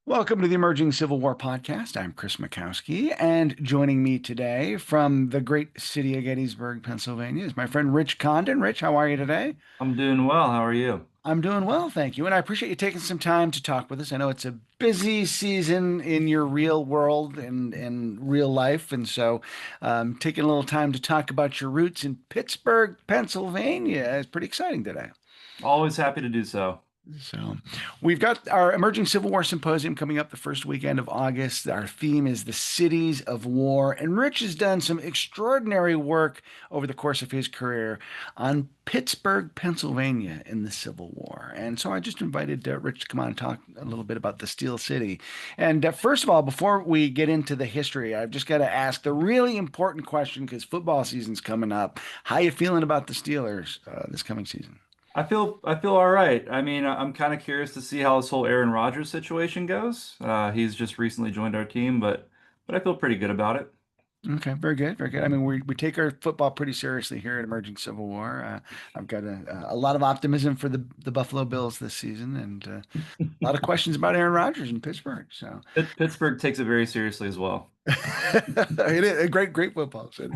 Welcome to the Emerging Civil War podcast. I'm Chris Makowski, and joining me today from the great city of Gettysburg, Pennsylvania, is my friend Rich Condon. Rich, how are you today? I'm doing well. How are you? I'm doing well, thank you, and I appreciate you taking some time to talk with us. I know it's a busy season in your real world and real life, and so taking a little time to talk about your roots in Pittsburgh, Pennsylvania is pretty exciting today. Always happy to do so. So, we've got our Emerging Civil War Symposium coming up the first weekend of August. Our theme is the cities of war. And Rich has done some extraordinary work over the course of his career on Pittsburgh, Pennsylvania in the Civil War. And so I just invited Rich to come on and talk a little bit about the Steel City. And first of all, before we get into the history, I've just got to ask the really important question because football season's coming up. How you feeling about the Steelers this coming season? I feel all right. I'm kind of curious to see how this whole Aaron Rodgers situation goes. He's just recently joined our team, but I feel pretty good about it. Okay, very good, very good. I mean, we take our football pretty seriously here at Emerging Civil War. I've got a lot of optimism for the Buffalo Bills this season, and a lot of questions about Aaron Rodgers in Pittsburgh. So, Pittsburgh takes it very seriously as well. it is a great football city.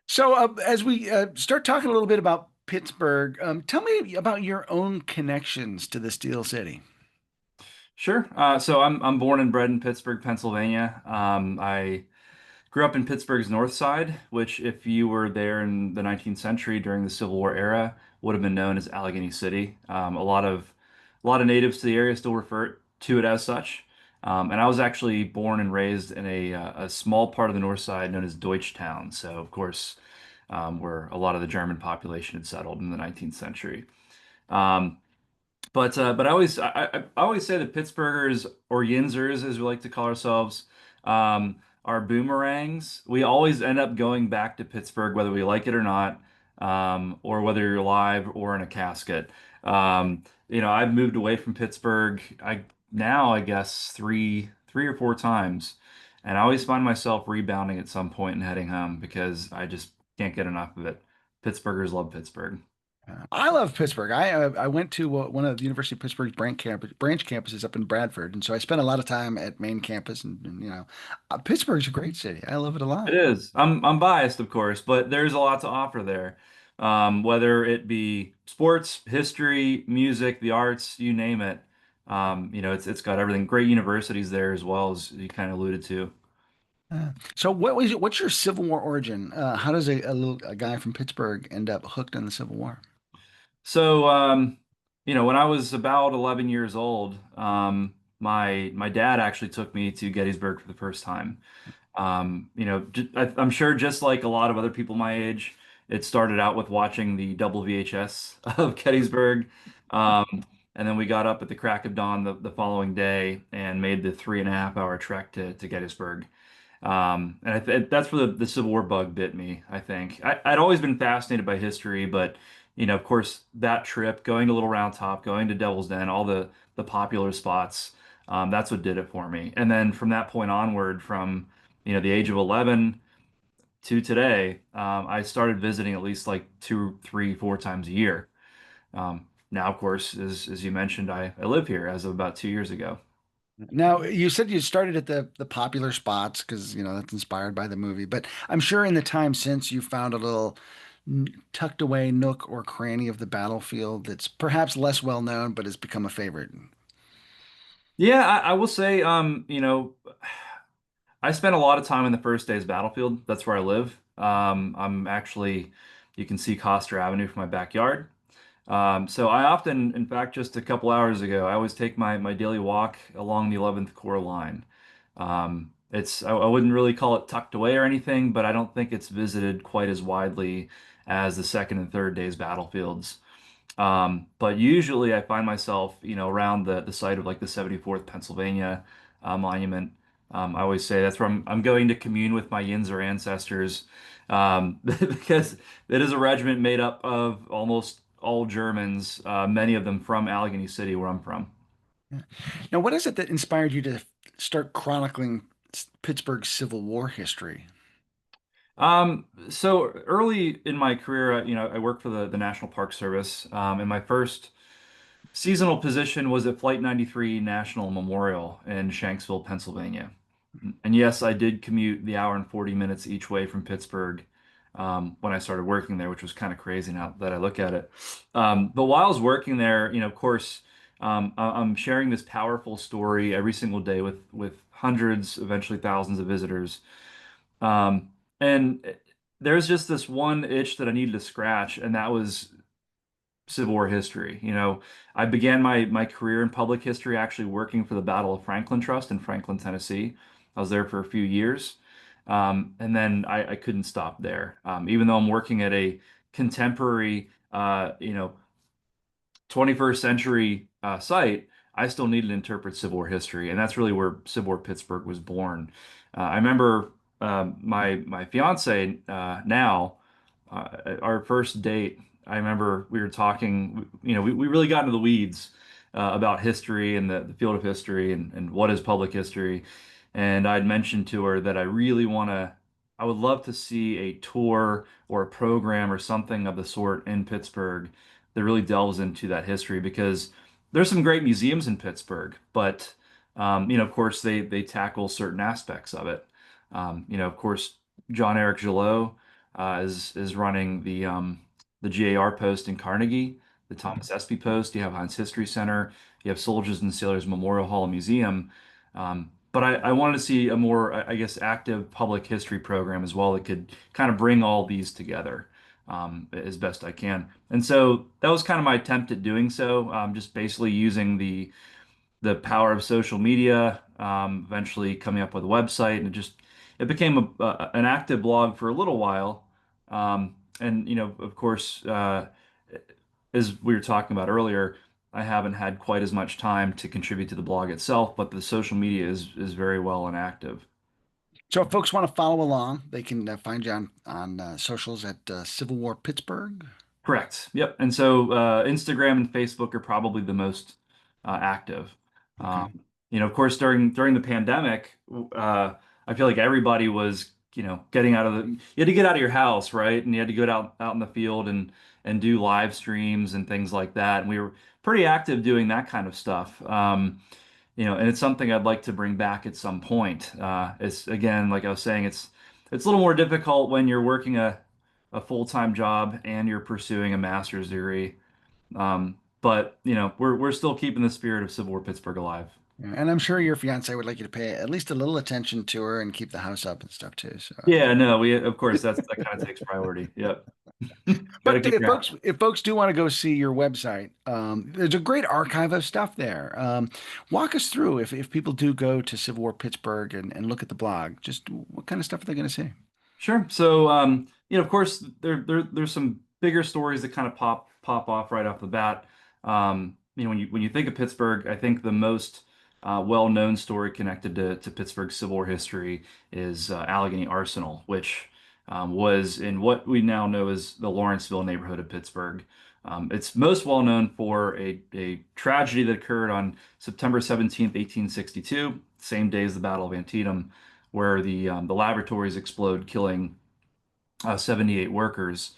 So, as we start talking a little bit about Pittsburgh, tell me about your own connections to the Steel City. Sure. So I'm born and bred in Pittsburgh, Pennsylvania. I grew up in Pittsburgh's North Side, which, if you were there in the 19th century during the Civil War era, would have been known as Allegheny City. A lot of natives to the area still refer to it as such. And I was actually born and raised in a small part of the North Side known as Deutschtown. So, of course, where a lot of the German population had settled in the 19th century. Um, but I always say that Pittsburghers, or Yinzers as we like to call ourselves, are boomerangs. We always end up going back to Pittsburgh whether we like it or not, or whether you're alive or in a casket. I've moved away from Pittsburgh. I guess three or four times, and I always find myself rebounding at some point and heading home because I just can't get enough of it. Pittsburghers love Pittsburgh. I love Pittsburgh. I went to one of the University of Pittsburgh's branch campuses up in Bradford, and so I spent a lot of time at main campus. And Pittsburgh's a great city. I love it a It lot. is. I'm biased, of course, but there's a lot to offer there. Whether it be sports, history, music, the arts, you name it. It's got everything. Great universities there as well, as you kind of alluded to. So, what's your Civil War origin? How does a guy from Pittsburgh end up hooked on the Civil War? So, when I was about 11 years old, my dad actually took me to Gettysburg for the first time. I'm sure just like a lot of other people my age, it started out with watching the double VHS of Gettysburg. And then we got up at the crack of dawn the following day and made the 3.5 hour trek to Gettysburg. And that's where the Civil War bug bit me, I think. I'd always been fascinated by history, but, of course, that trip, going to Little Round Top, going to Devil's Den, all the popular spots, that's what did it for me. And then from that point onward, from, the age of 11 to today, I started visiting at least like two, three, four times a year. Now, of course, as you mentioned, I live here as of about 2 years ago. Now, you said you started at the popular spots because that's inspired by the movie, but I'm sure in the time since you found a little tucked away nook or cranny of the battlefield that's perhaps less well known, but has become a favorite. Yeah, I will say, I spent a lot of time in the first day's battlefield. That's where I live. I'm actually, you can see Coster Avenue from my backyard. So I often, in fact, just a couple hours ago, I always take my daily walk along the 11th Corps line. I wouldn't really call it tucked away or anything, but I don't think it's visited quite as widely as the second and third day's battlefields. But usually I find myself, around the site of like the 74th Pennsylvania monument. I always say that's where I'm going to commune with my Yinzer ancestors, because it is a regiment made up of almost all Germans, many of them from Allegheny City, where I'm from. Yeah. Now, what is it that inspired you to start chronicling Pittsburgh's Civil War history? So early in my career, I worked for the National Park Service. In my first seasonal position was at Flight 93 National Memorial in Shanksville, Pennsylvania. And yes, I did commute the hour and 40 minutes each way from Pittsburgh when I started working there, which was kind of crazy now that I look at it. But while I was working there, of course, I'm sharing this powerful story every single day with hundreds, eventually thousands of visitors. Um, and there's just this one itch that I needed to scratch, and that was Civil War history. I began my career in public history actually working for the Battle of Franklin Trust in Franklin, Tennessee. I was there for a few years. And then I couldn't stop there. Even though I'm working at a contemporary, 21st century site, I still needed to interpret Civil War history, and that's really where Civil War Pittsburgh was born. I remember my fiance now, our first date. I remember we were talking. We really got into the weeds about history and the field of history and what is public history. And I'd mentioned to her that I would love to see a tour or a program or something of the sort in Pittsburgh that really delves into that history because there's some great museums in Pittsburgh, but of course they tackle certain aspects of it. Of course, John Eric Gillot is running the GAR post in Carnegie, the Thomas Espy post. You have Heinz History Center, you have Soldiers and Sailors Memorial Hall and Museum. But I wanted to see a more, I guess, active public history program as well that could kind of bring all these together as best I can. And so that was kind of my attempt at doing so, just basically using the power of social media, eventually coming up with a website, and it became an active blog for a little while. And of course, as we were talking about earlier, I haven't had quite as much time to contribute to the blog itself, but the social media is very well and active. So if folks want to follow along, they can find you on socials at Civil War Pittsburgh. Correct. Yep. And so Instagram and Facebook are probably the most active. Okay. Of course, during the pandemic, I feel like everybody was, getting out of you had to get out of your house, right? And you had to go out in the field and do live streams and things like that. And we were pretty active doing that kind of stuff. And it's something I'd like to bring back at some point. It's again, like I was saying, it's a little more difficult when you're working a full-time job and you're pursuing a master's degree. But we're still keeping the spirit of Civil War Pittsburgh alive. Yeah, and I'm sure your fiance would like you to pay at least a little attention to her and keep the house up and stuff too. So, Yeah, no, we of course that kind of takes priority. Yep. Got to but keep your house. if folks do want to go see your website, there's a great archive of stuff there. Walk us through if people do go to Civil War Pittsburgh and look at the blog, just what kind of stuff are they going to see? Sure. So, of course, there's some bigger stories that kind of pop off right off the bat. When you think of Pittsburgh, I think the most well-known story connected to Pittsburgh Civil War history is Allegheny Arsenal, which was in what we now know as the Lawrenceville neighborhood of Pittsburgh. It's most well known for a tragedy that occurred on September 17th, 1862, same day as the Battle of Antietam, where the laboratories explode, killing 78 workers.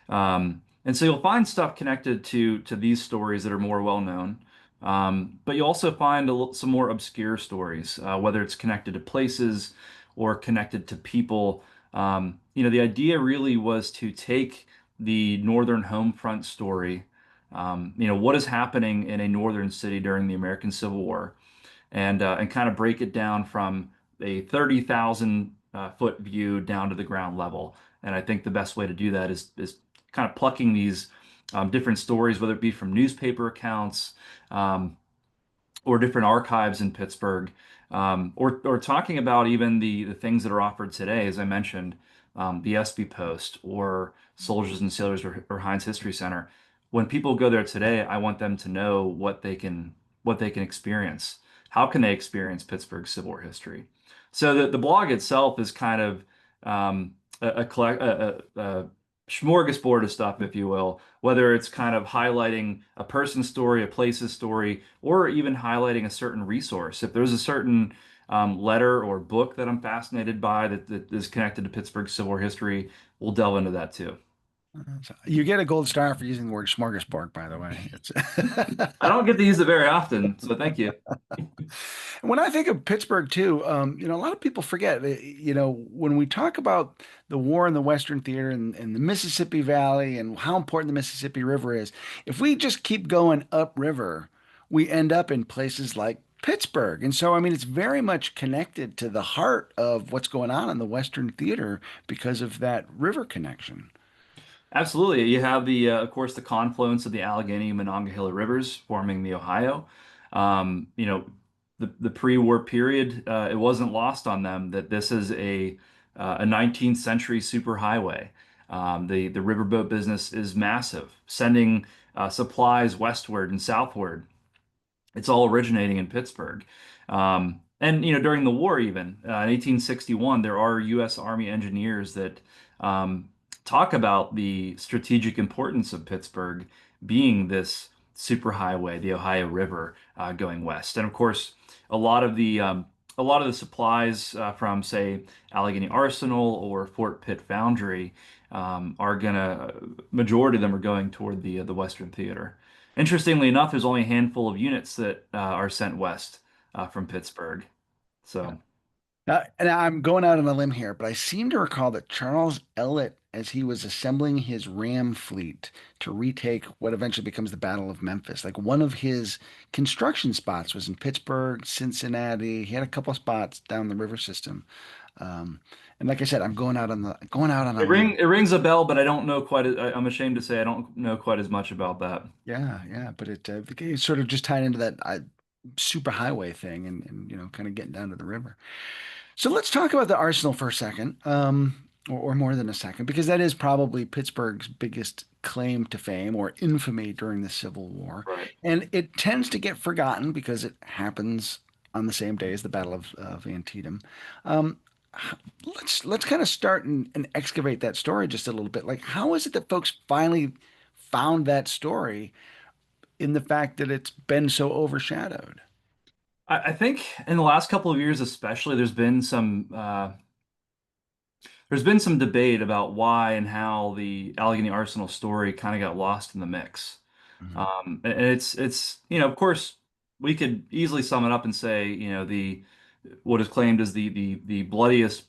And so you'll find stuff connected to these stories that are more well known. But you also find some more obscure stories, whether it's connected to places or connected to people. The idea really was to take the Northern home front story, what is happening in a northern city during the American Civil War, and kind of break it down from a 30,000 foot view down to the ground level. And I think the best way to do that is kind of plucking these different stories, whether it be from newspaper accounts or different archives in Pittsburgh, or talking about even the things that are offered today, as I mentioned, the Espy Post or Soldiers and Sailors or Heinz History Center. When people go there today, I want them to know what they can experience. How can they experience Pittsburgh Civil War history? So the blog itself is kind of a smorgasbord of stuff, if you will, whether it's kind of highlighting a person's story, a place's story, or even highlighting a certain resource. If there's a certain letter or book that I'm fascinated by that is connected to Pittsburgh Civil War history, we'll delve into that too. So you get a gold star for using the word smorgasbord, by the way. It's I don't get to use it very often, so thank you. when I think of Pittsburgh too, a lot of people forget, when we talk about the war in the Western Theater and the Mississippi Valley and how important the Mississippi River is, if we just keep going upriver, we end up in places like Pittsburgh. And so, I mean, it's very much connected to the heart of what's going on in the Western Theater because of that river connection. Absolutely. You have of course, the confluence of the Allegheny and Monongahela rivers forming the Ohio. You know, the pre-war period, it wasn't lost on them that this is a 19th century superhighway. The riverboat business is massive, sending supplies westward and southward. It's all originating in Pittsburgh. And during the war, even in 1861, there are U.S. Army engineers that talk about the strategic importance of Pittsburgh being this superhighway, the Ohio River, going west. And of course, a lot of the supplies from, say, Allegheny Arsenal or Fort Pitt Foundry are gonna majority of them are going toward the Western Theater. Interestingly enough, there's only a handful of units that are sent west from Pittsburgh. So, And I'm going out on a limb here, but I seem to recall that Charles Ellet, as he was assembling his ram fleet to retake what eventually becomes the Battle of Memphis, like one of his construction spots was in Pittsburgh, Cincinnati. He had a couple spots down the river system. Um, and like I said, I'm going out on a limb. it rings a bell, but I don't know quite. I'm ashamed to say I don't know quite as much about that. Yeah, yeah, but it sort of just tied into that super highway thing and kind of getting down to the river. So let's talk about the Arsenal for a second, or more than a second, because that is probably Pittsburgh's biggest claim to fame or infamy during the Civil War. Right. And it tends to get forgotten because it happens on the same day as the Battle of Antietam. Um, let's kind of start and excavate that story just a little bit. Like, how is it that folks finally found that story in the fact that it's been so overshadowed? I think in the last couple of years, especially, there's been some debate about why and how the Allegheny Arsenal story kind of got lost in the mix. Mhm. And it's of course, we could easily sum it up and say, the what is claimed as the bloodiest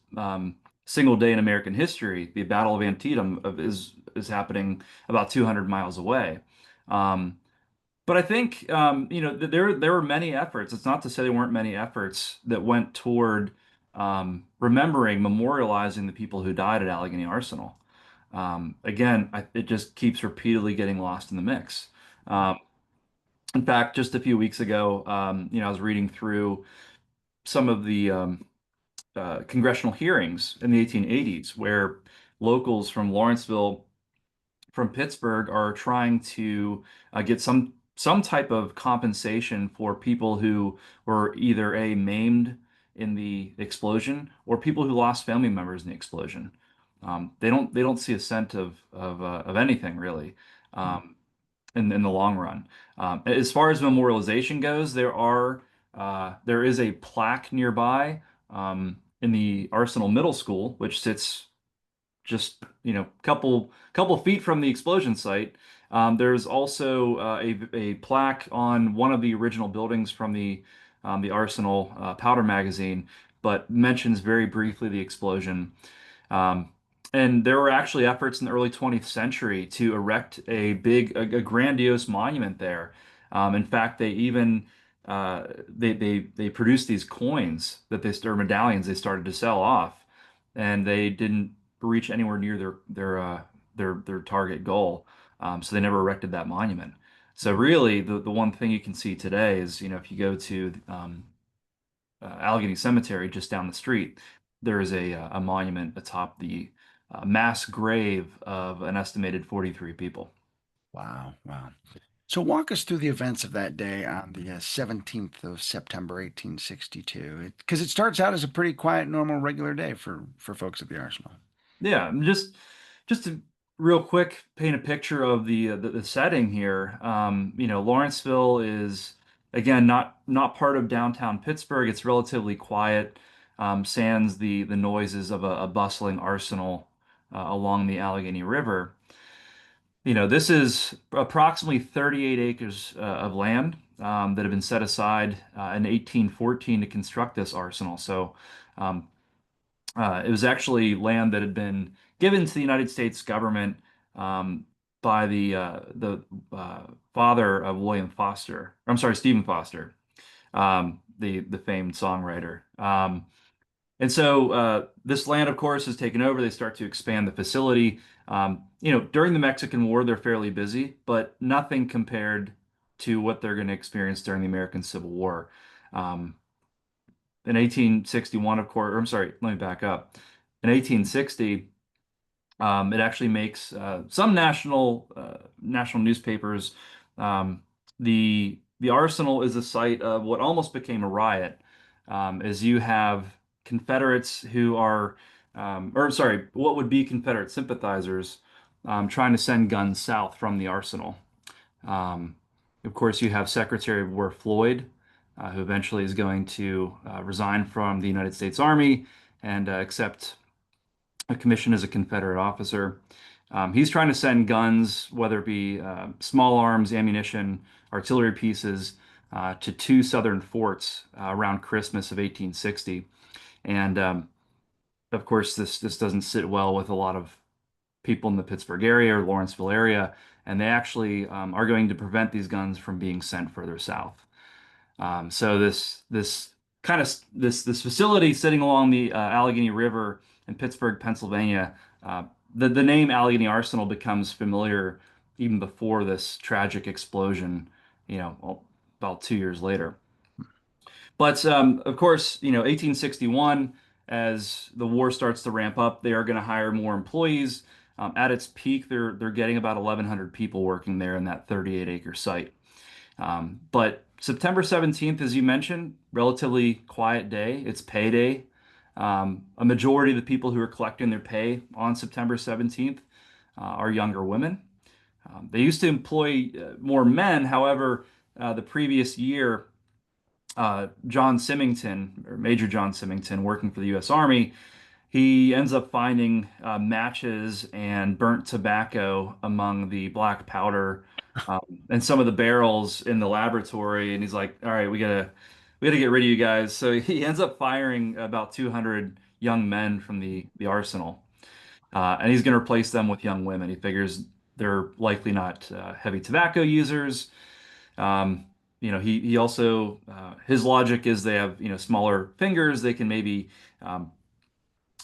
single day in American history, the Battle of Antietam, is happening about 200 miles away. Um, but I think there were many efforts. It's not to say there weren't many efforts that went toward remembering, memorializing the people who died at Allegheny Arsenal. Again, it just keeps repeatedly getting lost in the mix. Um, in fact, just a few weeks ago, I was reading through some of the congressional hearings in the 1880s where locals from Lawrenceville, from Pittsburgh, are trying to get some type of compensation for people who were either maimed in the explosion or people who lost family members in the explosion. They don't see a cent of anything really. Um, in the long run. As far as memorialization goes, there is a plaque nearby in the Arsenal Middle School, which sits just couple feet from the explosion site. There's also a plaque on one of the original buildings from the Arsenal powder magazine, but mentions very briefly the explosion. Um, and there were actually efforts in the early 20th century to erect a grandiose monument there. In fact, they even they produced these coins or medallions they started to sell off, and they didn't reach anywhere near their target goal. So they never erected that monument. So really, the one thing you can see today is, if you go to Allegheny Cemetery just down the street, there is a monument atop the mass grave of an estimated 43 people. Wow, wow. So walk us through the events of that day on the 17th of September, 1862, because it starts out as a pretty quiet, normal, regular day for folks at the Arsenal. Yeah, just to real quick paint a picture of the setting here. Lawrenceville is again not part of downtown Pittsburgh. It's relatively quiet, sans the noises of a bustling arsenal along the Allegheny River. This is approximately 38 acres of land that have been set aside in 1814 to construct this arsenal. So um, it was actually land that had been given to the United States government um, by the father of William Foster. I'm sorry, Stephen Foster, the famed songwriter. And so this land, of course, is taken over. They start to expand the facility. During the Mexican War, they're fairly busy, but nothing compared to what they're going to experience during the American Civil War. Um, in 1861, of course, or I'm sorry, let me back up. In 1860, it actually makes some national newspapers. Um, the Arsenal is a site of what almost became a riot, as you have Confederates who are, or sorry, what would be Confederate sympathizers trying to send guns south from the Arsenal. Um, of course, you have Secretary of War Floyd, who eventually is going to resign from the United States Army and accept a commission as a Confederate officer. He's trying to send guns, whether it be small arms, ammunition, artillery pieces, to two southern forts around Christmas of 1860. And of course, this doesn't sit well with a lot of people in the Pittsburgh area or Lawrenceville area, and they actually are going to prevent these guns from being sent further south. So this facility sitting along the Allegheny River in Pittsburgh, Pennsylvania, the name Allegheny Arsenal becomes familiar even before this tragic explosion, about 2 years later. But of course, 1861, as the war starts to ramp up, they are going to hire more employees. At its peak, they're getting about 1,100 people working there in that 38-acre site. But September 17th, as you mentioned, relatively quiet day. It's payday. A majority of the people who are collecting their pay on September 17th are younger women. They used to employ more men. However, the previous year, John Symington, or Major John Symington, working for the U.S. Army, he ends up finding matches and burnt tobacco among the black powder um, and some of the barrels in the laboratory. And he's like, "All right, we gotta get rid of you guys." So he ends up firing about 200 young men from the arsenal, and he's going to replace them with young women. He figures they're likely not heavy tobacco users. He also his logic is they have smaller fingers. They can maybe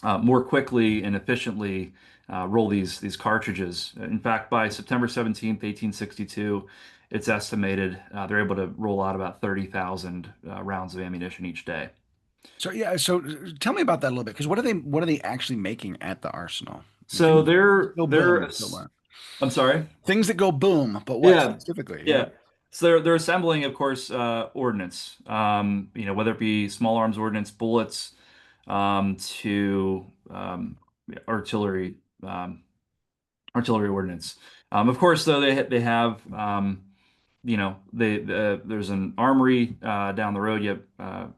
more quickly and efficiently roll these cartridges. In fact, by September 17th, 1862, it's estimated they're able to roll out about 30,000 rounds of ammunition each day. So yeah, so tell me about that a little bit, because what are they actually making at the arsenal? So Things they're go they're boom, but what? I'm sorry. Things that go boom, but what Yeah, specifically? Yeah. yeah. So they're assembling, of course, ordnance. Whether it be small arms ordnance, bullets, to artillery. Artillery ordnance. Of course, though they have there's an armory down the road. You have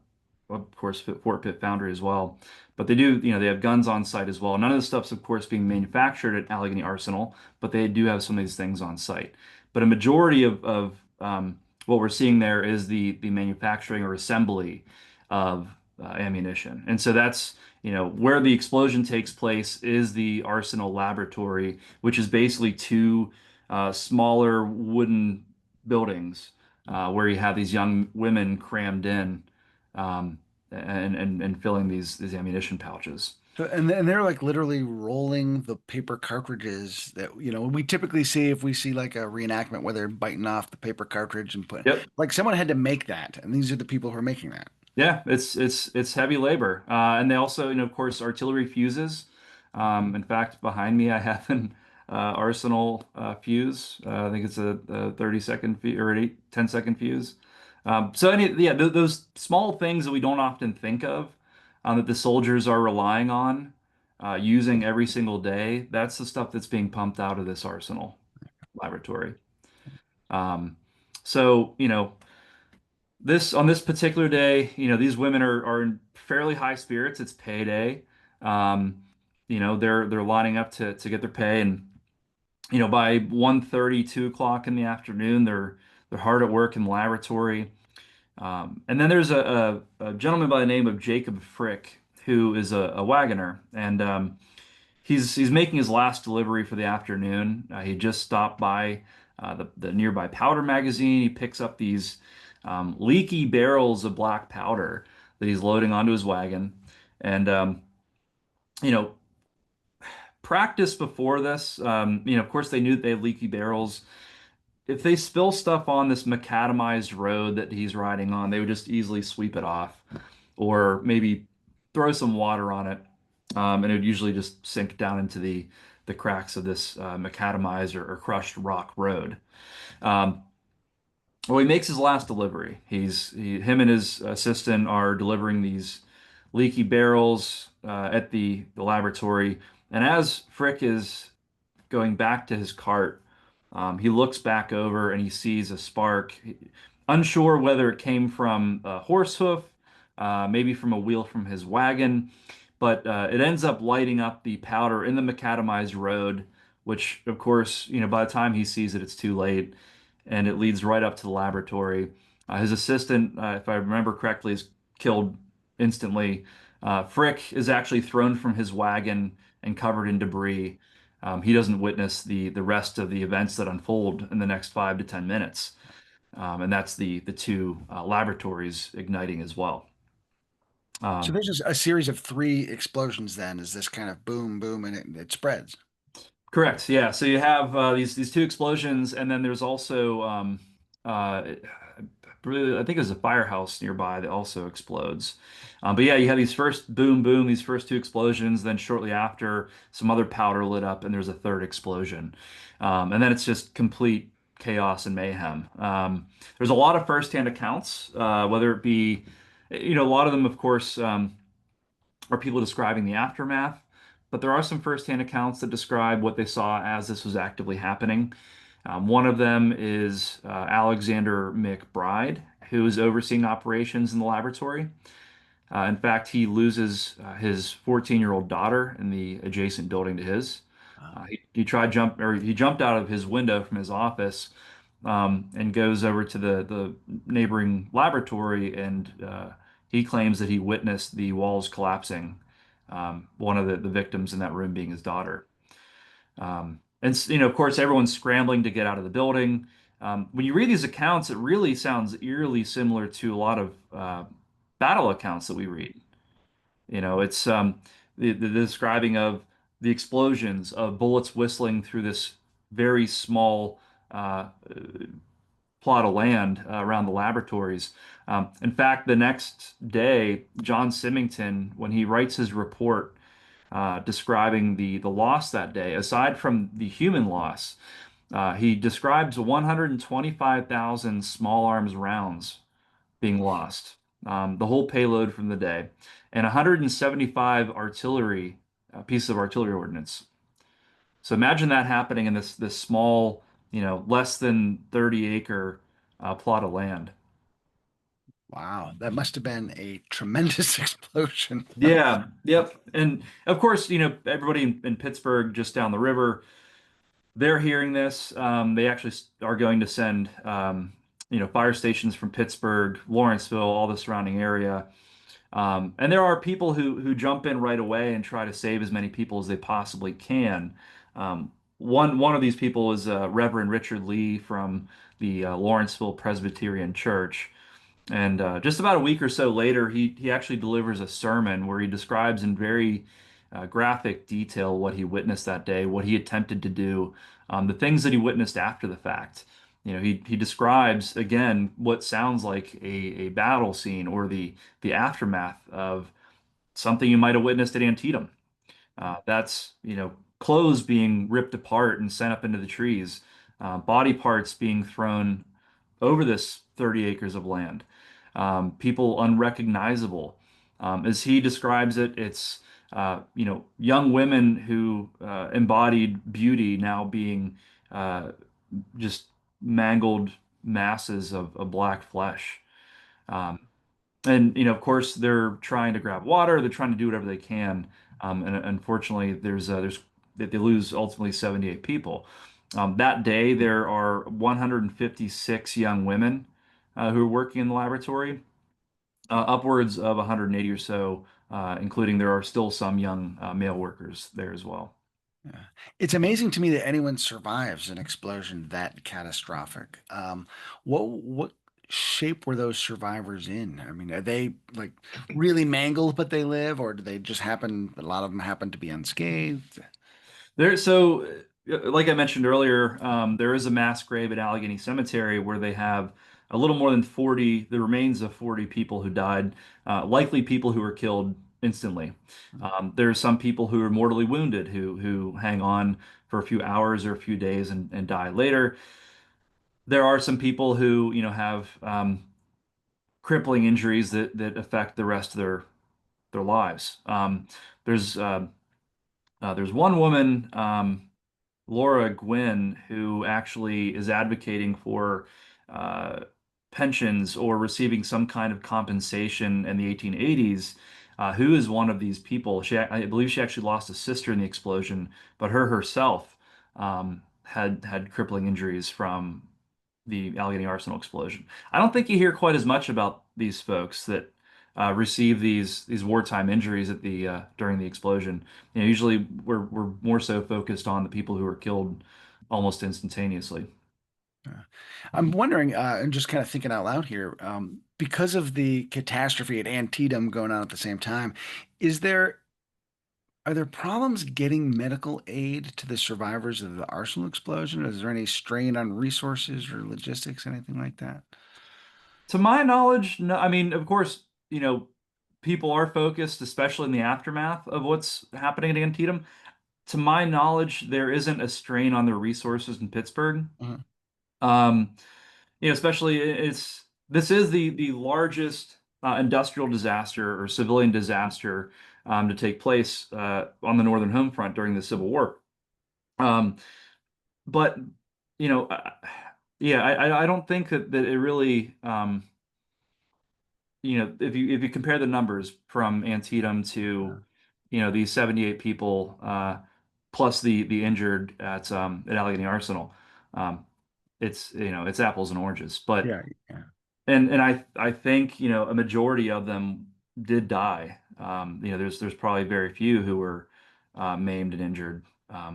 of course Fort Pitt Foundry as well, but they have guns on site as well. None of the stuff's of course being manufactured at Allegheny Arsenal, but they do have some of these things on site. But a majority of what we're seeing there is the manufacturing or assembly of ammunition, and so that's where the explosion takes place is the Arsenal laboratory, which is basically two smaller wooden buildings where you have these young women crammed in and filling these ammunition pouches. So, and they're like literally rolling the paper cartridges that, we typically see if we see like a reenactment where they're biting off the paper cartridge and put, Yep. like someone had to make that, and these are the people who are making that. Yeah, it's heavy labor, and they also, of course, artillery fuses. In fact, behind me, I have an Arsenal fuse. I think it's a 30-second fuse or 10-second fuse. Yeah, th those small things that we don't often think of, that the soldiers are relying on, using every single day. That's the stuff that's being pumped out of this Arsenal laboratory. Um, so, this on this particular day, these women are in fairly high spirits. It's payday. They're lining up to get their pay, and By 1:30, 2 o'clock in the afternoon, they're hard at work in the laboratory. And then there's a gentleman by the name of Jacob Frick, who is a wagoner, and he's making his last delivery for the afternoon. He just stopped by the nearby powder magazine. He picks up these leaky barrels of black powder that he's loading onto his wagon, and you know, practice before this. Of course, they knew that they had leaky barrels. If they spill stuff on this macadamized road that he's riding on, they would just easily sweep it off, or maybe throw some water on it, and it would usually just sink down into the cracks of this macadamized or crushed rock road. Um, well, he makes his last delivery. Him and his assistant are delivering these leaky barrels at the laboratory, and as Frick is going back to his cart, he looks back over and he sees a spark, unsure whether it came from a horse hoof, maybe from a wheel from his wagon, but it ends up lighting up the powder in the macadamized road, which, of course, by the time he sees it, it's too late, and it leads right up to the laboratory. His assistant, if I remember correctly, is killed instantly. Frick is actually thrown from his wagon and covered in debris. He doesn't witness the rest of the events that unfold in the next 5 to 10 minutes, and that's the two laboratories igniting as well. So Um, there's just a series of three explosions then, is this kind of boom, boom, and it spreads. Correct. Yeah. So you have these two explosions, and then there's also I think there's a firehouse nearby that also explodes. But yeah, you have these first boom, boom, these first two explosions. Then shortly after, some other powder lit up, and there's a third explosion. And then it's just complete chaos and mayhem. There's a lot of firsthand accounts, whether it be, a lot of them, of course. Are people describing the aftermath, but there are some firsthand accounts that describe what they saw as this was actively happening. One of them is Alexander McBride, who is overseeing operations in the laboratory. In fact, he loses his 14-year-old daughter in the adjacent building to his. Wow. He jumped out of his window from his office and goes over to the neighboring laboratory, and he claims that he witnessed the walls collapsing. One of the victims in that room being his daughter. Of course, everyone's scrambling to get out of the building. When you read these accounts, it really sounds eerily similar to a lot of battle accounts that we read. It's the describing of the explosions of bullets whistling through this very small plot of land around the laboratories. In fact, the next day, John Symington, when he writes his report describing the loss that day, aside from the human loss, he describes 125,000 small arms rounds being lost, the whole payload from the day, and 175 artillery pieces of artillery ordnance. So imagine that happening in this small, less than 30-acre plot of land. Wow, that must have been a tremendous explosion. Yeah, yep. And of course, everybody in Pittsburgh, just down the river, they're hearing this. They actually are going to send, fire stations from Pittsburgh, Lawrenceville, all the surrounding area. And there are people who jump in right away and try to save as many people as they possibly can. One of these people is Reverend Richard Lee from the Lawrenceville Presbyterian Church. And just about a week or so later, he actually delivers a sermon where he describes in very graphic detail what he witnessed that day, what he attempted to do, the things that he witnessed after the fact. He describes again what sounds like a battle scene or the aftermath of something you might have witnessed at Antietam. That's clothes being ripped apart and sent up into the trees, body parts being thrown over this 30 acres of land, people unrecognizable. As he describes it, it's young women who embodied beauty now being just mangled masses of black flesh. Um, and of course, they're trying to grab water. They're trying to do whatever they can. And unfortunately, there's they lose ultimately 78 people. That day, there are 156 young women who are working in the laboratory, upwards of 180 or so, including there are still some young male workers there as well. Yeah. It's amazing to me that anyone survives an explosion that catastrophic. What shape were those survivors in? I mean, are they like really mangled, but they live, or do they just happen? A lot of them happen to be unscathed. Like I mentioned earlier, there is a mass grave at Allegheny Cemetery where they have a little more than 40, the remains of 40 people who died, likely people who were killed instantly. There are some people who are mortally wounded who hang on for a few hours or a few days and die later. There are some people who, have crippling injuries that affect the rest of their lives. There's there's one woman. Laura Gwynn, who actually is advocating for uh, pensions or receiving some kind of compensation in the 1880s, who is one of these people. I believe she actually lost a sister in the explosion, but her herself had crippling injuries from the Allegheny Arsenal explosion. I don't think you hear quite as much about these folks that receive these wartime injuries at the during the explosion. Usually we're more so focused on the people who were killed almost instantaneously. Yeah. I'm wondering, and just kind of thinking out loud here, because of the catastrophe at Antietam going on at the same time, is there are there problems getting medical aid to the survivors of the Arsenal explosion? Is there any strain on resources or logistics, anything like that? To my knowledge, no. I mean, of course, people are focused, especially in the aftermath of what's happening at Antietam. To my knowledge, there isn't a strain on their resources in Pittsburgh. Mhm. Um, especially this is the largest industrial disaster or civilian disaster to take place on the northern home front during the Civil War. Um, but you know, uh, yeah, I don't think that it really if you compare the numbers from Antietam to Yeah. these 78 people plus the injured at Allegheny Arsenal. Um, it's apples and oranges, but Yeah. Yeah. and I think a majority of them did die. There's probably very few who were maimed and injured, Yeah.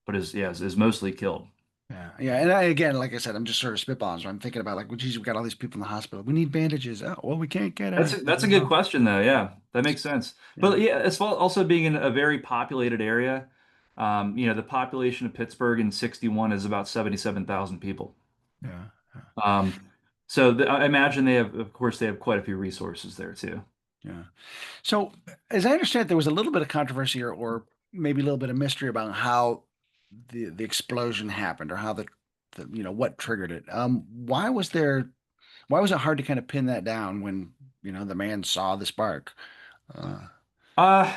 but is mostly killed. Yeah. Yeah. And again, like I said, I'm just sort of spitballing. So I'm thinking about like, well, geez, we've got all these people in the hospital. We need bandages. Oh, well, we can't get That's any. a, that's a good question though. Yeah, that makes sense. Yeah. But yeah, as well also being in a very populated area, the population of Pittsburgh in 61 is about 77,000 people. Yeah. Um, I imagine of course, they have quite a few resources there too. Yeah. So, as I understand it, there was a little bit of controversy or maybe a little bit of mystery about how the explosion happened or how what triggered it. Why was it hard to kind of pin that down when, the man saw the spark? Uh, Uh,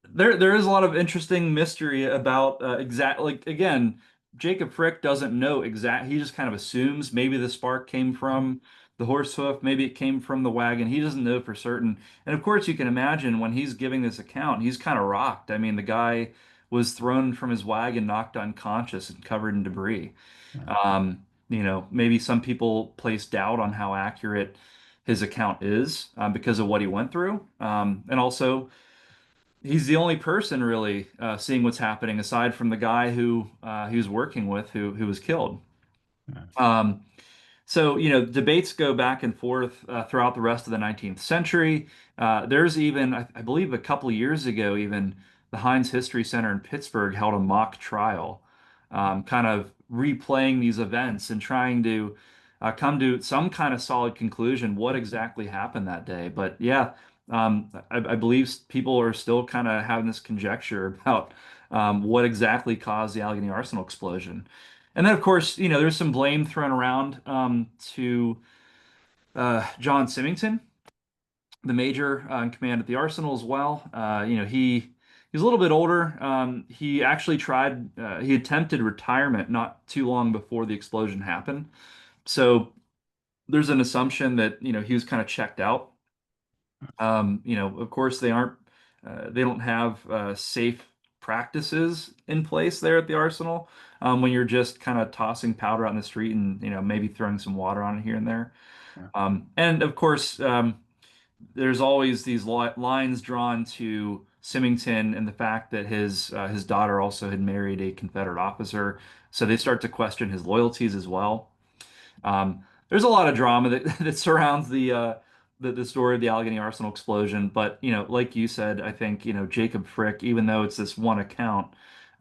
there is a lot of interesting mystery about like again, Jacob Frick doesn't know exact. He just kind of assumes maybe the spark came from the horse hoof, maybe it came from the wagon. He doesn't know for certain. And of course, you can imagine when he's giving this account, he's kind of rocked. I mean, the guy was thrown from his wagon, knocked unconscious, and covered in debris. Maybe some people place doubt on how accurate his account is because of what he went through, and also he's the only person really seeing what's happening aside from the guy who he was working with who was killed. yeah. Um, debates go back and forth throughout the rest of the 19th century. There's even, I believe, a couple of years ago, even the Heinz History Center in Pittsburgh held a mock trial, kind of replaying these events and trying to come to some kind of solid conclusion what exactly happened that day. But yeah, I believe people are still kind of having this conjecture about what exactly caused the Allegheny Arsenal explosion. And then, of course, there's some blame thrown around to John Symington, the major in command at the Arsenal as well. He's a little bit older. He actually he attempted retirement not too long before the explosion happened. So there's an assumption that, he was kind of checked out. Of course, they don't have safe practices in place there at the Arsenal, when you're just kind of tossing powder out in the street and maybe throwing some water on it here and there. Yeah. And of course, there's always these lines drawn to Symington and the fact that his daughter also had married a Confederate officer, so they start to question his loyalties as well. There's a lot of drama that that surrounds the story of the Allegheny Arsenal explosion, but like you said, I think Jacob Frick, even though it's this one account,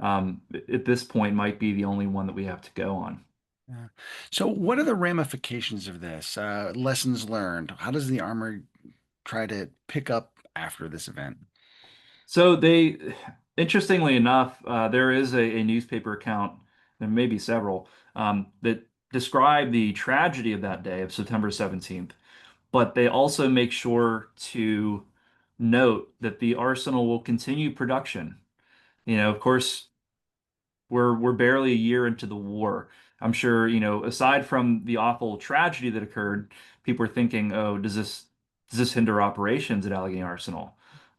at this point might be the only one that we have to go on. Yeah. So, what are the ramifications of this? Lessons learned. How does the armor try to pick up after this event? So interestingly enough, there is a newspaper account, there may be several, that describe the tragedy of that day of September 17th, but they also make sure to note that the Arsenal will continue production. Of course, we're barely a year into the war. I'm sure, aside from the awful tragedy that occurred, people are thinking, "Oh, does this hinder operations at Allegheny Arsenal?"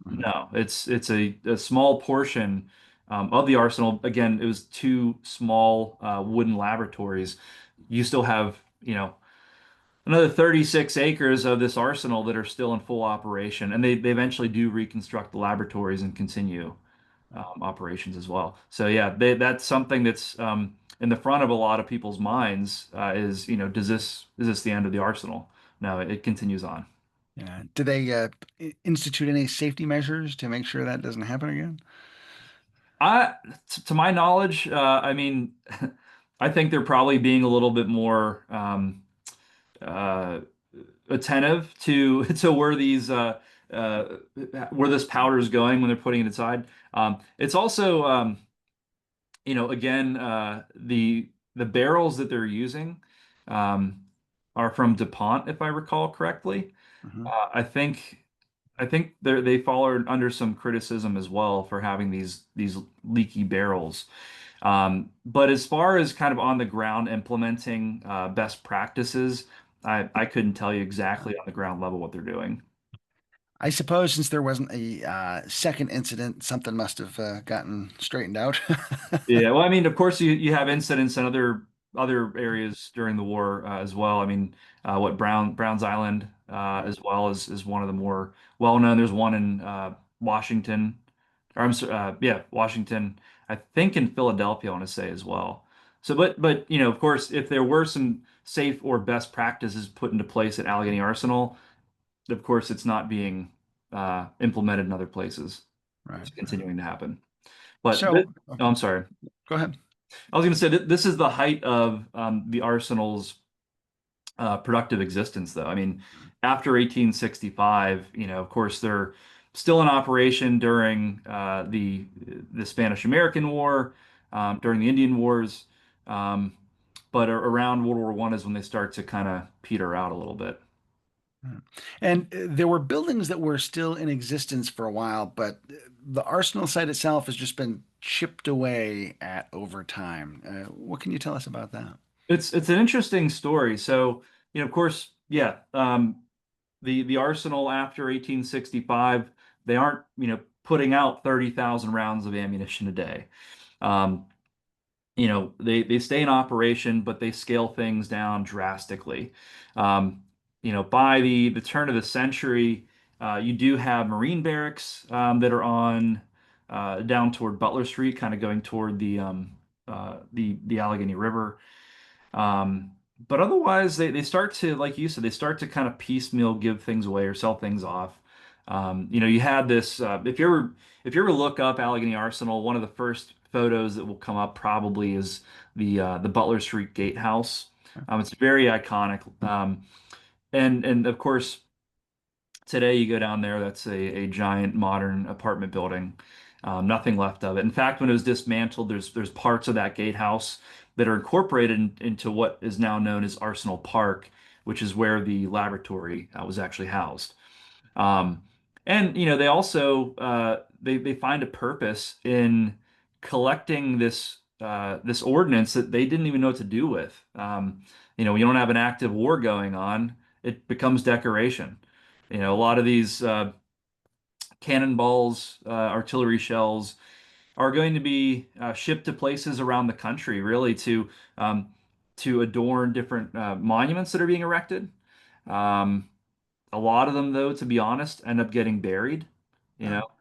Mhm. No, it's a small portion of the arsenal. Again, it was two small wooden laboratories. You still have, another 36 acres of this arsenal that are still in full operation, and they eventually do reconstruct the laboratories and continue operations as well. So yeah, that's something that's in the front of a lot of people's minds is, does this is this the end of the arsenal? No, it continues on. Yeah. Do they institute any safety measures to make sure that doesn't happen again? I, to my knowledge, I mean, I think they're probably being a little bit more uh, attentive to to uh, where this powder is going when they're putting it inside. It's also, again, the barrels that they're using um, are from DuPont, if I recall correctly. Hmm. I think they fall under some criticism as well for having these leaky barrels. But as far as kind of on the ground implementing best practices, I couldn't tell you exactly on the ground level what they're doing. I suppose since there wasn't a second incident, something must have gotten straightened out. Yeah, well, I mean, of course, you have incidents in other areas during the war as well. I mean, what Brown's Island as well is one of the more well known. There's one in Washington, or yeah, Washington. I think in Philadelphia, I want to say as well. So, but of course, if there were some safe or best practices put into place at Allegheny Arsenal, of course, it's not being implemented in other places. Right, It's right. continuing to happen. But So, oh, I'm sorry. go ahead. I was going to say that this is the height of the Arsenal's productive existence, though. I mean, after 1865, of course, they're still in operation during the Spanish-American War, during the Indian Wars, um, but around World War I is when they start to kind of peter out a little bit. Mm. And there were buildings that were still in existence for a while, but the Arsenal site itself has just been chipped away at over time. What can you tell us about that? It's an interesting story. So, of course, yeah, the Arsenal after 1865, they aren't, putting out 30,000 rounds of ammunition a day. Um, they stay in operation, but they scale things down drastically. Um, by the turn of the century, you do have Marine barracks that are on down toward Butler Street, kind of going toward the Allegheny River. But otherwise, they start to, like you said, they start to kind of piecemeal give things away or sell things off. You had this. If you ever look up Allegheny Arsenal, one of the first photos that will come up probably is the Butler Street Gatehouse. It's very iconic. And of course, today you go down there, that's a giant modern apartment building. Nothing left of it. In fact, when it was dismantled, there's parts of that gatehouse that are incorporated into what is now known as Arsenal Park, which is where the laboratory was actually housed. Um, and they also they find a purpose in collecting this ordnance that they didn't even know what to do with. When you don't have an active war going on, it becomes decoration. A lot of these cannonballs, artillery shells. are going to be shipped to places around the country, really um, to adorn different monuments that are being erected. Um, a lot of them, though, to be honest, end up getting buried. You know, Oh.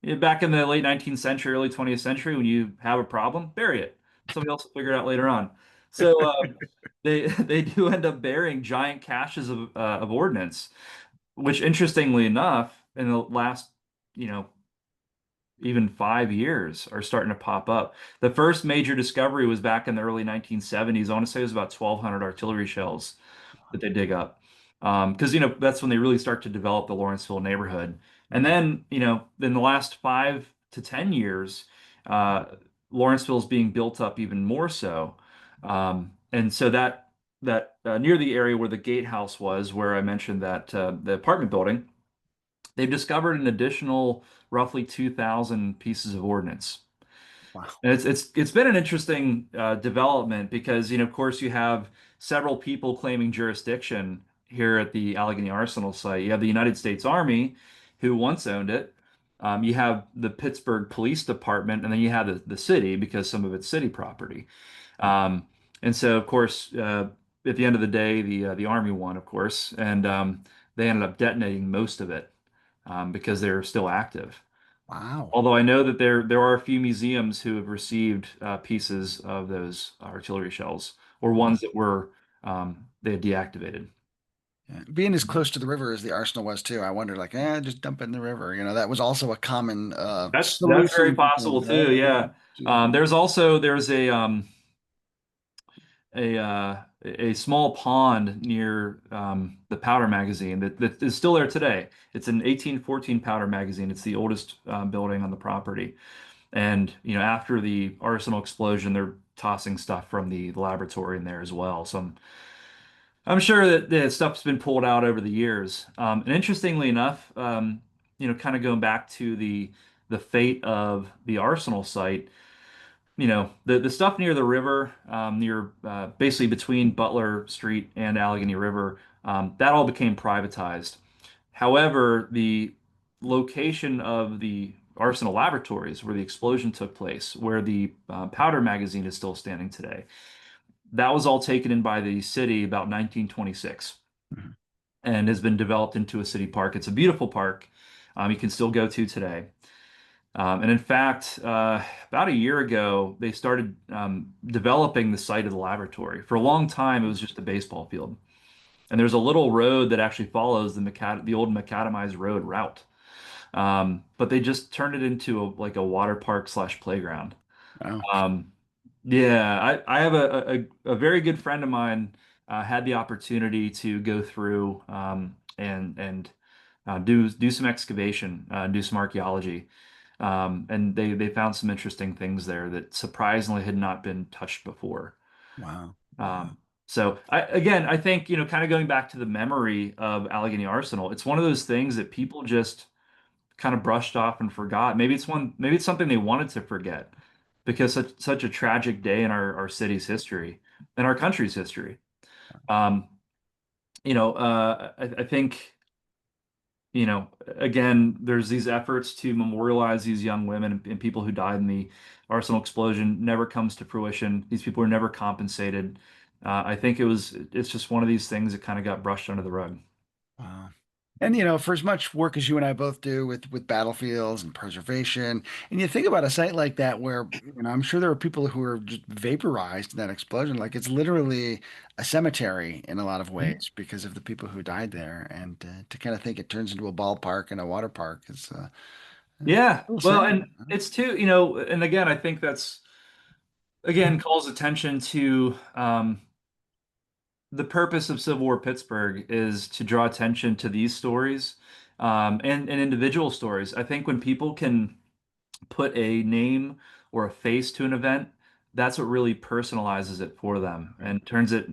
Yeah, back in the late 19th century, early 20th century, when you have a problem, bury it. Somebody else will figure it out later on. So they they do end up burying giant caches of ordnance, which interestingly enough, in the last, you know, even 5 years are starting to pop up. The first major discovery was back in the early 1970s. I want to say it was about 1,200 artillery shells that they dig up. Because, that's when they really start to develop the Lawrenceville neighborhood. And Mhm. then, in the last 5 to 10 years, uh, Lawrenceville is being built up even more so. And so that near the area where the gatehouse was, where I mentioned that the apartment building, they've discovered an additional roughly 2,000 pieces of ordnance. Wow. And it's been an interesting development because, of course, you have several people claiming jurisdiction here at the Allegheny Arsenal site. You have the United States Army, who once owned it. You have the Pittsburgh Police Department, and then you have the city because some of it's city property. Um, and so, of course, at the end of the day, the Army won, of course, and they ended up detonating most of it because they're still active. Wow. Although I know that there are a few museums who have received pieces of those artillery shells or ones that were they had deactivated. Yeah. Being as close to the river as the Arsenal was too, I wondered like, just dump it in the river. That was also a common That's very solution to possible things, too. right? Yeah. There's a small pond near the powder magazine that is still there today. It's an 1814 powder magazine. It's the oldest building on the property. And after the Arsenal explosion, they're tossing stuff from the laboratory in there as well. So I'm sure that the stuff's been pulled out over the years. And interestingly enough, kind of going back to the fate of the Arsenal site, the stuff near the river, near basically between Butler Street and Allegheny River, that all became privatized. However, the location of the Arsenal laboratories where the explosion took place, where the powder magazine is still standing today, that was all taken in by the city about 1926 Mhm. and has been developed into a city park. It's a beautiful park. You can still go to today. And in fact, about a year ago, they started developing the site of the laboratory. For a long time, it was just a baseball field. And there's a little road that actually follows the old macadamized road route. But they just turned it into like a water park slash playground. Wow. Um, yeah, I have a very good friend of mine had the opportunity to go through and do some excavation, do some archaeology, and they found some interesting things there that surprisingly had not been touched before. Wow. Wow. Um, so I think, kind of going back to the memory of Allegheny Arsenal, it's one of those things that people just kind of brushed off and forgot. Maybe it's something they wanted to forget because such a tragic day in our city's history and our country's history. Um, I think, again, there's these efforts to memorialize these young women and people who died in the Arsenal explosion never comes to fruition. These people are never compensated. I think it's just one of these things that kind of got brushed under the rug. Wow. And for as much work as you and I both do with battlefields and preservation, and you think about a site like that where, I'm sure there are people who are just vaporized in that explosion. Like it's literally a cemetery in a lot of ways because of the people who died there. And to kind of think it turns into a ballpark and a water park is a Yeah. little Well, sad. and it's too, and again, I think that's again calls attention to the purpose of Civil War Pittsburgh is to draw attention to these stories and individual stories. I think when people can put a name or a face to an event, that's what really personalizes it for them Right. and turns it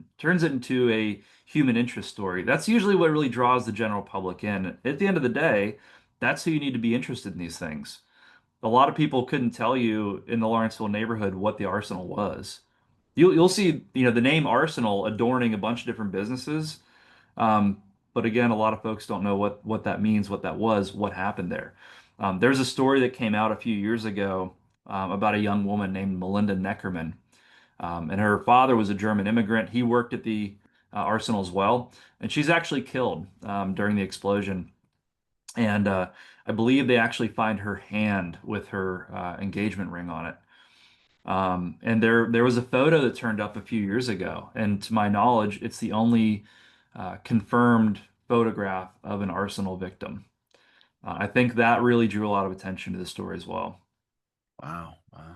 into a human interest story. That's usually what really draws the general public in. At the end of the day, that's who you need to be interested in these things. A lot of people couldn't tell you in the Lawrenceville neighborhood what the Arsenal was. You'll see, the name Arsenal adorning a bunch of different businesses. Um, but again, a lot of folks don't know what that means, what that was, what happened there. There's a story that came out a few years ago about a young woman named Melinda Neckerman. And her father was a German immigrant. He worked at the Arsenal as well, and she's actually killed during the explosion. And I believe they actually find her hand with her engagement ring on it. And there was a photo that turned up a few years ago, and to my knowledge, it's the only confirmed photograph of an Arsenal victim. I think that really drew a lot of attention to the story as well. Wow. Wow.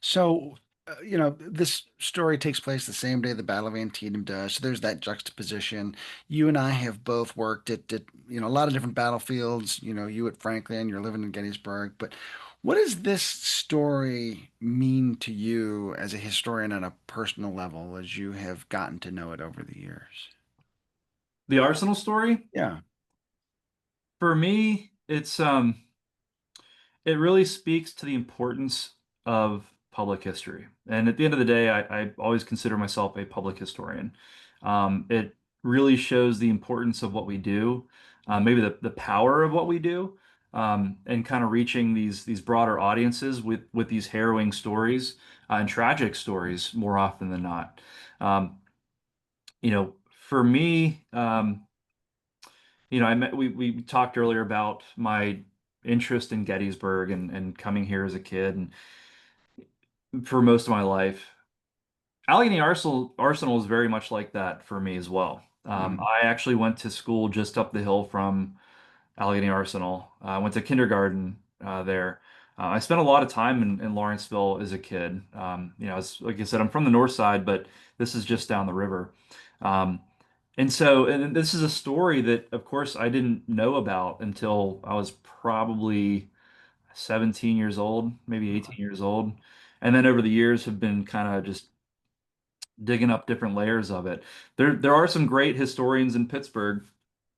So, this story takes place the same day the Battle of Antietam does. So there's that juxtaposition. You and I have both worked at a lot of different battlefields. You at Franklin, you're living in Gettysburg. But what does this story mean to you as a historian on a personal level as you have gotten to know it over the years? The Arsenal story, Yeah. for me, it really speaks to the importance of public history. And at the end of the day, I always consider myself a public historian. It really shows the importance of what we do, maybe the power of what we do, and kind of reaching these broader audiences with these harrowing stories and tragic stories more often than not. Um, for me, we talked earlier about my interest in Gettysburg and coming here as a kid and for most of my life. Allegheny Arsenal is very much like that for me as well. Mm, I actually went to school just up the hill from Allegheny Arsenal. I went to kindergarten there. I spent a lot of time in Lawrenceville as a kid. Like I said, I'm from the north side, but this is just down the river. Um, and this is a story that, of course, I didn't know about until I was probably 17 years old, maybe 18 years old. And then over the years have been kind of just digging up different layers of it. There are some great historians in Pittsburgh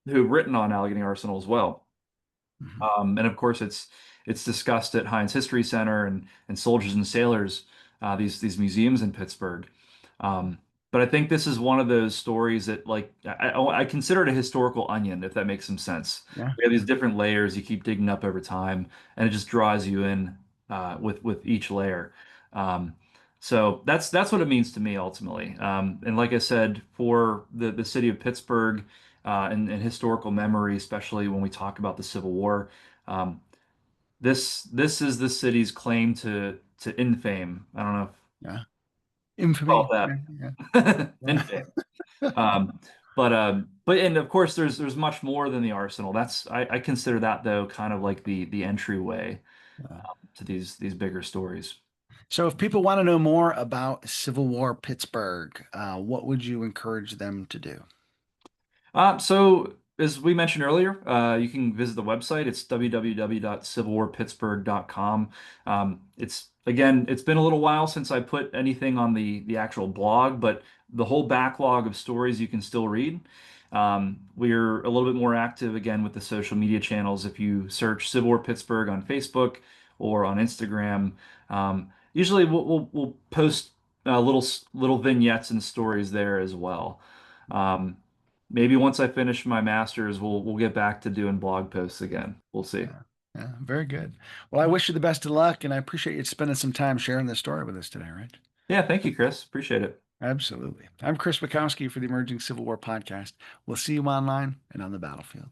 who've written on Allegheny Arsenal as well. mhm. And of course, it's discussed at Heinz History Center and Soldiers and Sailors, these museums in Pittsburgh. Um, but I think this is one of those stories that, like, I consider it a historical onion, if that makes some sense. Yeah. We have these different layers you keep digging up over time, and it just draws you in with each layer. Um, so that's what it means to me ultimately. And like I said, for the city of Pittsburgh and historical memory, especially when we talk about the Civil War. Um, this is the city's claim to infame. I don't know if Yeah. you call Infamy. it Yeah. Yeah. that. Yeah. Infame. But and of course there's much more than the Arsenal. I consider that though kind of like the entryway Yeah. to these bigger stories. So, if people want to know more about Civil War Pittsburgh, what would you encourage them to do? So as we mentioned earlier, you can visit the website. It's www.civilwarpittsburgh.com. It's been a little while since I put anything on the actual blog, but the whole backlog of stories you can still read. We're a little bit more active again with the social media channels. If you search Civil War Pittsburgh on Facebook or on Instagram, usually we'll post little vignettes and stories there as well. Um, Maybe once I finish my master's, we'll get back to doing blog posts again. We'll see. Yeah. Yeah. Very good. Well, I wish you the best of luck, and I appreciate you spending some time sharing this story with us today, right? Yeah, thank you, Chris. Appreciate it. Absolutely. I'm Chris Bukowski for the Emerging Civil War podcast. We'll see you online and on the battlefield.